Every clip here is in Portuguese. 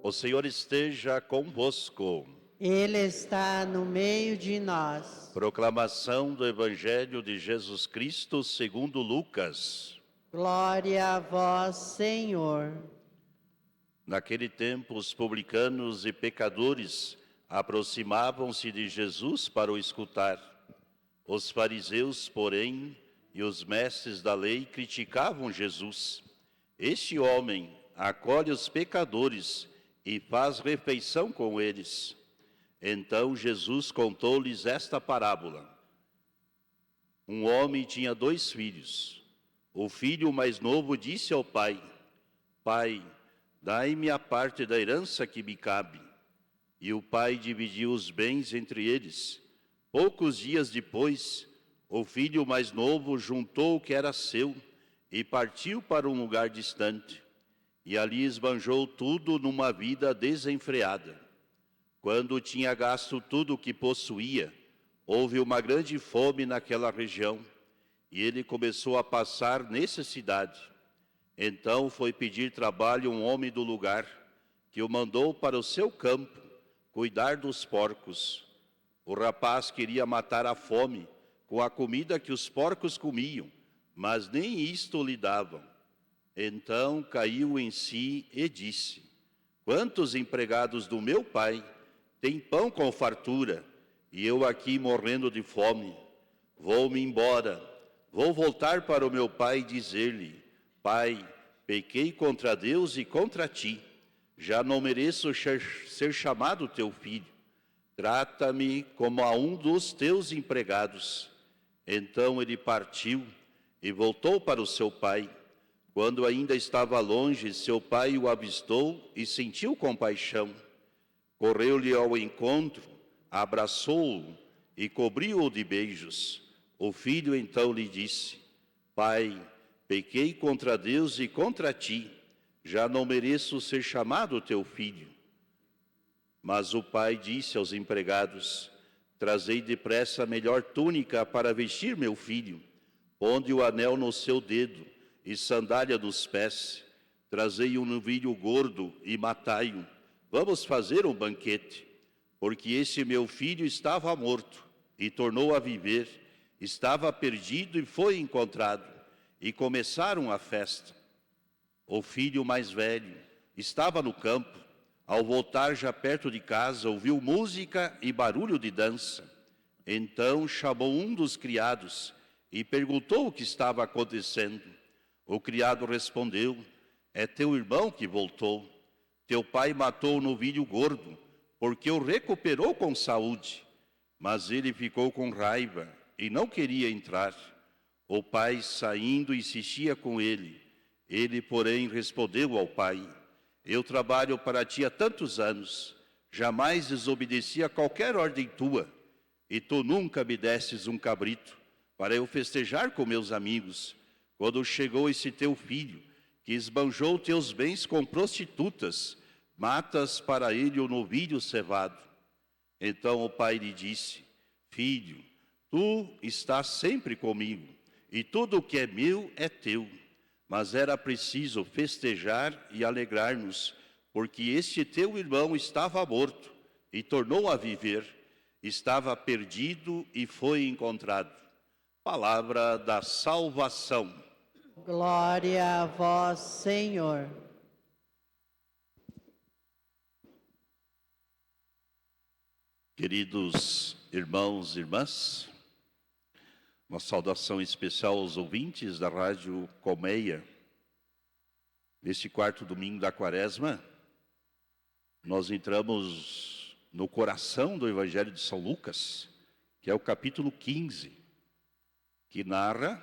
O Senhor esteja convosco. Ele está no meio de nós. Proclamação do Evangelho de Jesus Cristo segundo Lucas. Glória a vós, Senhor. Naquele tempo, os publicanos e pecadores aproximavam-se de Jesus para o escutar. Os fariseus, porém, e os mestres da lei criticavam Jesus. Este homem acolhe os pecadores e faz refeição com eles. Então Jesus contou-lhes esta parábola. Um homem tinha 2 filhos. O filho mais novo disse ao pai: Pai, dai-me a parte da herança que me cabe. E o pai dividiu os bens entre eles. Poucos dias depois, o filho mais novo juntou o que era seu e partiu para um lugar distante. E ali esbanjou tudo numa vida desenfreada. Quando tinha gasto tudo o que possuía, houve uma grande fome naquela região, e ele começou a passar necessidade. Então foi pedir trabalho a um homem do lugar, que o mandou para o seu campo cuidar dos porcos. O rapaz queria matar a fome com a comida que os porcos comiam, mas nem isto lhe davam. Então caiu em si e disse: Quantos empregados do meu pai têm pão com fartura, e eu aqui morrendo de fome? Vou-me embora, vou voltar para o meu pai e dizer-lhe: Pai, pequei contra Deus e contra ti, já não mereço ser chamado teu filho. Trata-me como a um dos teus empregados. Então ele partiu e voltou para o seu pai. Quando ainda estava longe, seu pai o avistou e sentiu compaixão. Correu-lhe ao encontro, abraçou-o e cobriu-o de beijos. O filho então lhe disse: Pai, pequei contra Deus e contra ti, já não mereço ser chamado teu filho. Mas o pai disse aos empregados: Trazei depressa a melhor túnica para vestir meu filho, ponde o anel no seu dedo e sandália nos pés. Trazei um novilho gordo e matai-o. Vamos fazer um banquete, porque esse meu filho estava morto e tornou a viver, estava perdido e foi encontrado. E começaram a festa. O filho mais velho estava no campo. Ao voltar já perto de casa, ouviu música e barulho de dança. Então chamou um dos criados e perguntou o que estava acontecendo. O criado respondeu: É teu irmão que voltou. Teu pai matou o novilho gordo, porque o recuperou com saúde. Mas ele ficou com raiva e não queria entrar. O pai, saindo, insistia com ele. Ele, porém, respondeu ao pai: Eu trabalho para ti há tantos anos, jamais desobedeci a qualquer ordem tua, e tu nunca me destes um cabrito para eu festejar com meus amigos. Quando chegou esse teu filho, que esbanjou teus bens com prostitutas, matas para ele o novilho cevado. Então o pai lhe disse: Filho, tu estás sempre comigo, e tudo o que é meu é teu. Mas era preciso festejar e alegrar-nos, porque este teu irmão estava morto e tornou a viver, estava perdido e foi encontrado. Palavra da salvação. Glória a vós, Senhor. Queridos irmãos e irmãs, uma saudação especial aos ouvintes da Rádio Colmeia. Neste 4º domingo da Quaresma, nós entramos no coração do Evangelho de São Lucas, que é o capítulo 15, que narra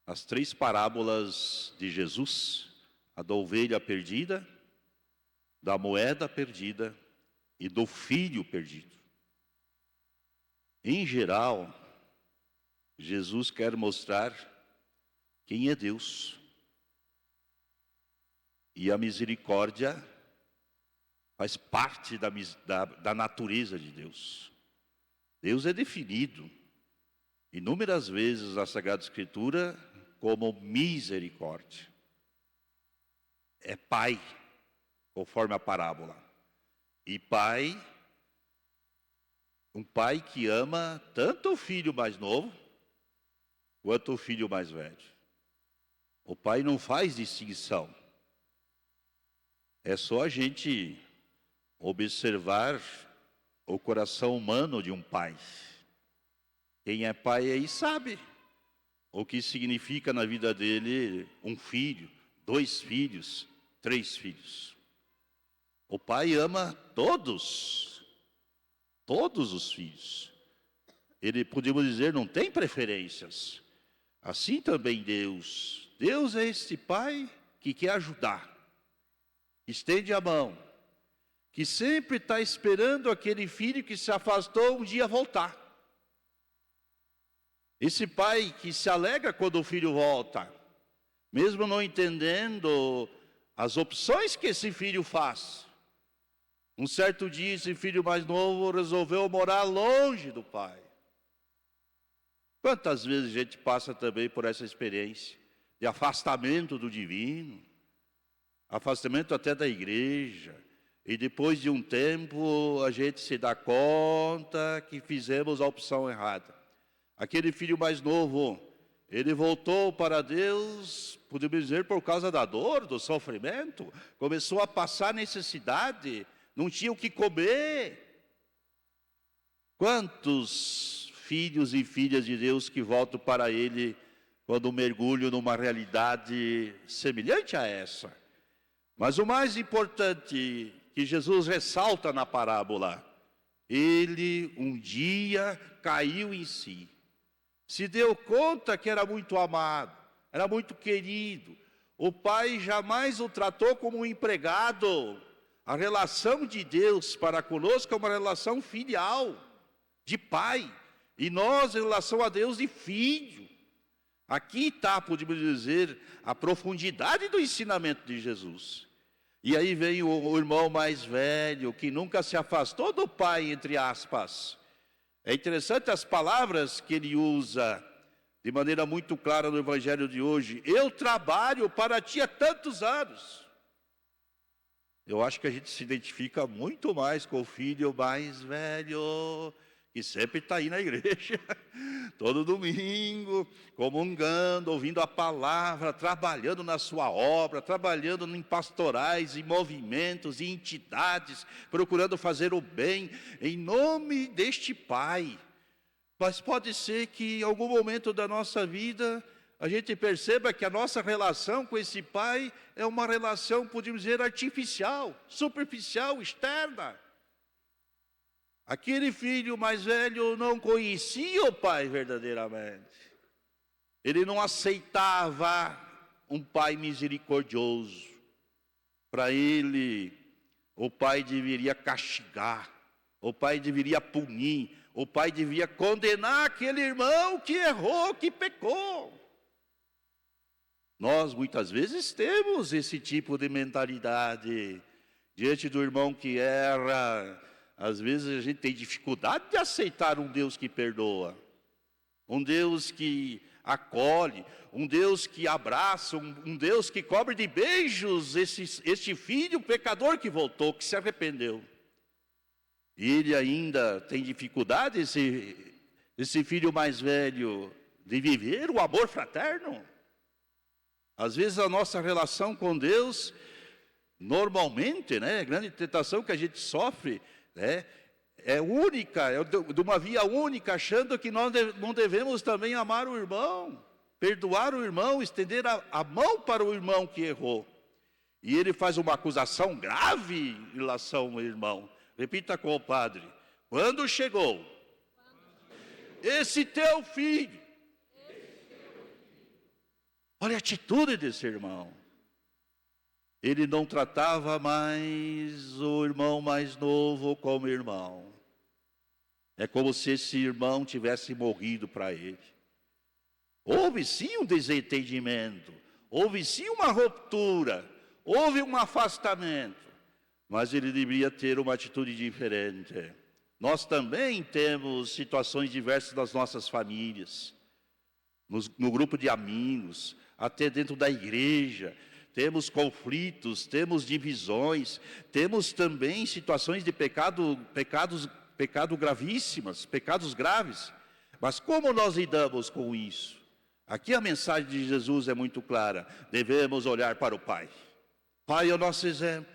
as 3 parábolas de Jesus: a da ovelha perdida, da moeda perdida e do filho perdido. Em geral, Jesus quer mostrar quem é Deus. E a misericórdia faz parte da natureza de Deus. Deus é definido inúmeras vezes na Sagrada Escritura como misericórdia. É Pai, conforme a parábola. E um pai que ama tanto o filho mais novo, quanto o filho mais velho. O pai não faz distinção. É só a gente observar o coração humano de um pai. Quem é pai aí sabe o que significa na vida dele um filho, 2 filhos, 3 filhos. O pai ama todos os filhos. Ele, podemos dizer, não tem preferências. Assim também Deus. Deus é este pai que quer ajudar, estende a mão, que sempre está esperando aquele filho que se afastou um dia voltar. Esse pai que se alegra quando o filho volta, mesmo não entendendo as opções que esse filho faz. Um certo dia, esse filho mais novo resolveu morar longe do pai. Quantas vezes a gente passa também por essa experiência de afastamento do divino, afastamento até da igreja, e depois de um tempo a gente se dá conta que fizemos a opção errada. Aquele filho mais novo, ele voltou para Deus, podemos dizer, por causa da dor, do sofrimento, começou a passar necessidade, não tinha o que comer. Quantos filhos e filhas de Deus que voltam para Ele quando mergulham numa realidade semelhante a essa? Mas o mais importante que Jesus ressalta na parábola, ele um dia caiu em si. Se deu conta que era muito amado, era muito querido. O pai jamais o tratou como um empregado. A relação de Deus para conosco é uma relação filial, de pai. E nós, em relação a Deus, de filho. Aqui está, podemos dizer, a profundidade do ensinamento de Jesus. E aí vem o irmão mais velho, que nunca se afastou do pai, entre aspas. É interessante as palavras que ele usa de maneira muito clara no evangelho de hoje. Eu trabalho para ti há tantos anos. Eu acho que a gente se identifica muito mais com o filho mais velho, que sempre está aí na igreja, todo domingo, comungando, ouvindo a palavra, trabalhando na sua obra, trabalhando em pastorais, em movimentos, em entidades, procurando fazer o bem, em nome deste Pai. Mas pode ser que em algum momento da nossa vida, a gente perceba que a nossa relação com esse Pai é uma relação, podemos dizer, artificial, superficial, externa. Aquele filho mais velho não conhecia o pai verdadeiramente. Ele não aceitava um pai misericordioso. Para ele, o pai deveria castigar, o pai deveria punir, o pai devia condenar aquele irmão que errou, que pecou. Nós muitas vezes temos esse tipo de mentalidade diante do irmão que erra. Às vezes a gente tem dificuldade de aceitar um Deus que perdoa, um Deus que acolhe, um Deus que abraça, um Deus que cobre de beijos este filho pecador que voltou, que se arrependeu. E ele ainda tem dificuldade, esse filho mais velho, de viver o amor fraterno. Às vezes a nossa relação com Deus, normalmente, a grande tentação que a gente sofre, é única, é de uma via única, achando que nós não devemos também amar o irmão, perdoar o irmão, estender a mão para o irmão que errou. E ele faz uma acusação grave em relação ao irmão. Repita com o padre: quando chegou esse teu filho. Olha a atitude desse irmão. Ele não tratava mais o irmão mais novo como irmão. É como se esse irmão tivesse morrido para ele. Houve sim um desentendimento, houve sim uma ruptura, houve um afastamento, mas ele deveria ter uma atitude diferente. Nós também temos situações diversas nas nossas famílias, no grupo de amigos, até dentro da igreja. temos conflitos, temos divisões, temos também situações de pecado gravíssimas, pecados graves. Mas como nós lidamos com isso? Aqui a mensagem de Jesus é muito clara. Devemos olhar para o Pai. Pai é o nosso exemplo.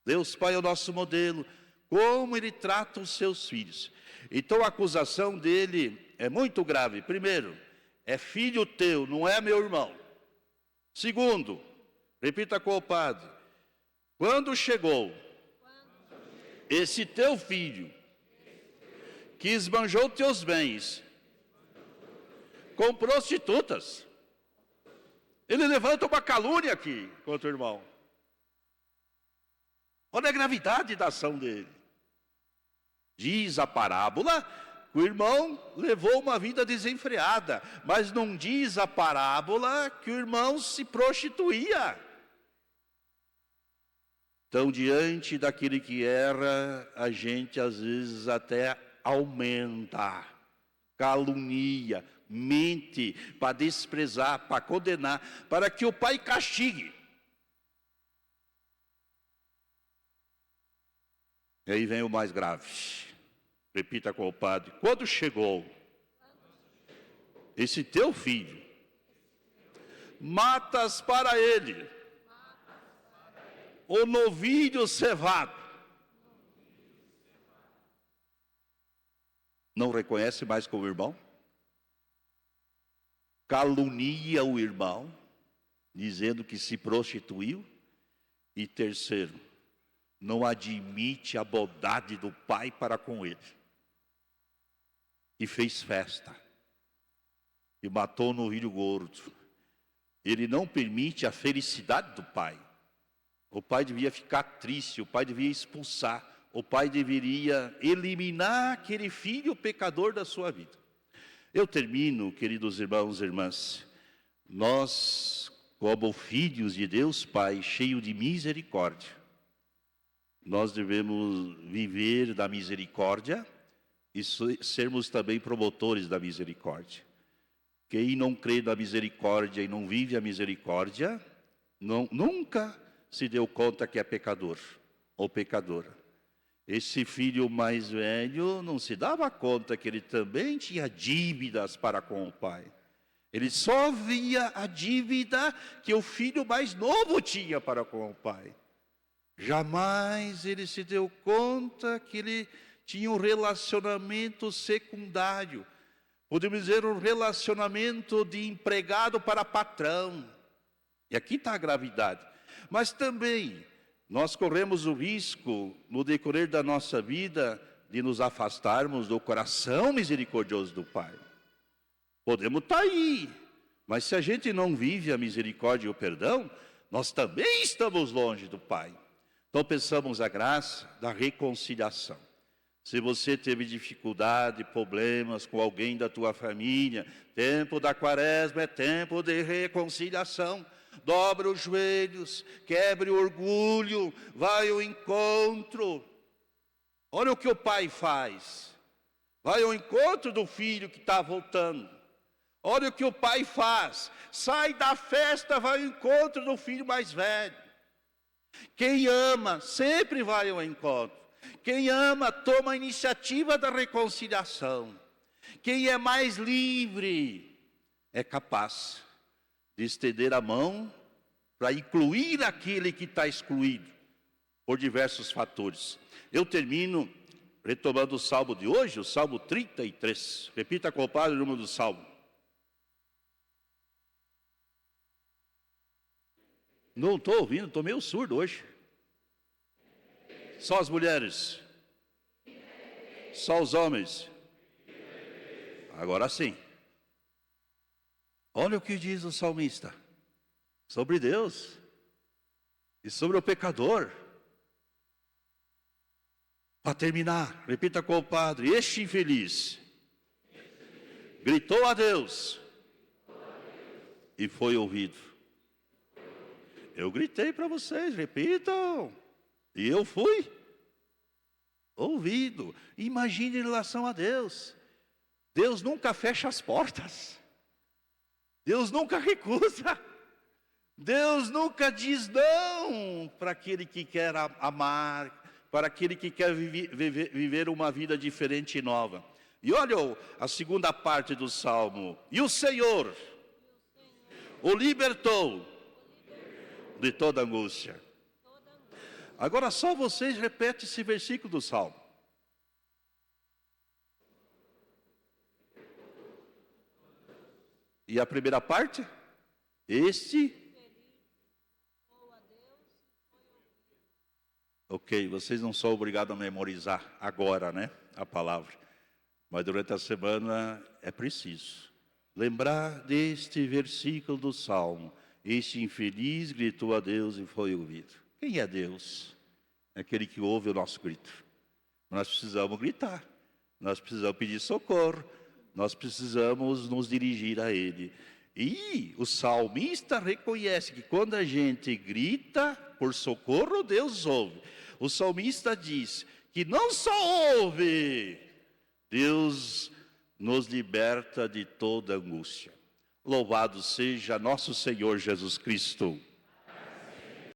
Deus Pai é o nosso modelo. Como Ele trata os seus filhos. Então a acusação dele é muito grave. Primeiro, é filho teu, não é meu irmão. Segundo, repita com o padre. Quando chegou esse teu filho, que esbanjou teus bens com prostitutas, ele levanta uma calúnia aqui contra o irmão. Olha a gravidade da ação dele. Diz a parábola que o irmão levou uma vida desenfreada, mas não diz a parábola que o irmão se prostituía. Então, diante daquele que erra, a gente às vezes até aumenta, calunia, mente para desprezar, para condenar, para que o pai castigue. E aí vem o mais grave. Repita com o padre. Quando chegou esse teu filho, matas para ele o novilho cevado. Não reconhece mais como irmão? Calunia o irmão, dizendo que se prostituiu. E terceiro, não admite a bondade do pai para com ele. E fez festa. E matou o novilho gordo. Ele não permite a felicidade do pai. O pai devia ficar triste, o pai devia expulsar, o pai deveria eliminar aquele filho pecador da sua vida. Eu termino, queridos irmãos e irmãs, nós, como filhos de Deus Pai, cheio de misericórdia, nós devemos viver da misericórdia e sermos também promotores da misericórdia. Quem não crê na misericórdia e não vive a misericórdia, nunca se deu conta que é pecador ou pecadora. Esse filho mais velho não se dava conta que ele também tinha dívidas para com o pai. Ele só via a dívida que o filho mais novo tinha para com o pai. Jamais ele se deu conta que ele tinha um relacionamento secundário. Podemos dizer um relacionamento de empregado para patrão. E aqui está a gravidade. Mas também nós corremos o risco, no decorrer da nossa vida, de nos afastarmos do coração misericordioso do Pai. Podemos estar aí, mas se a gente não vive a misericórdia e o perdão, nós também estamos longe do Pai. Então pensamos a graça da reconciliação. Se você teve dificuldade, problemas com alguém da tua família, tempo da quaresma é tempo de reconciliação. Dobre os joelhos, quebre o orgulho, vai ao encontro. Olha o que o pai faz. Vai ao encontro do filho que está voltando. Olha o que o pai faz. Sai da festa, vai ao encontro do filho mais velho. Quem ama sempre vai ao encontro. Quem ama toma a iniciativa da reconciliação. Quem é mais livre é capaz de estender a mão para incluir aquele que está excluído por diversos fatores. Eu termino retomando o salmo de hoje, o salmo 33. Repita com o padre o número do salmo. Não estou ouvindo, estou meio surdo hoje. Só as mulheres. Só os homens. Agora sim. Olha o que diz o salmista sobre Deus e sobre o pecador. Para terminar, repita com o padre: este infeliz gritou a Deus e foi ouvido. Eu gritei para vocês, repitam, e eu fui ouvido. Imagine em relação a Deus. Deus nunca fecha as portas. Deus nunca recusa. Deus nunca diz não para aquele que quer amar, para aquele que quer viver uma vida diferente e nova. E olha a segunda parte do Salmo. E o Senhor o libertou de toda angústia. Agora só vocês repetem esse versículo do Salmo. E a primeira parte? Ok, vocês não são obrigados a memorizar agora, né? A palavra. Mas durante a semana é preciso lembrar deste versículo do Salmo. Este infeliz gritou a Deus e foi ouvido. Quem é Deus? É aquele que ouve o nosso grito. Nós precisamos gritar. Nós precisamos pedir socorro. Nós precisamos nos dirigir a Ele. E o salmista reconhece que quando a gente grita por socorro, Deus ouve. O salmista diz que não só ouve, Deus nos liberta de toda angústia. Louvado seja nosso Senhor Jesus Cristo.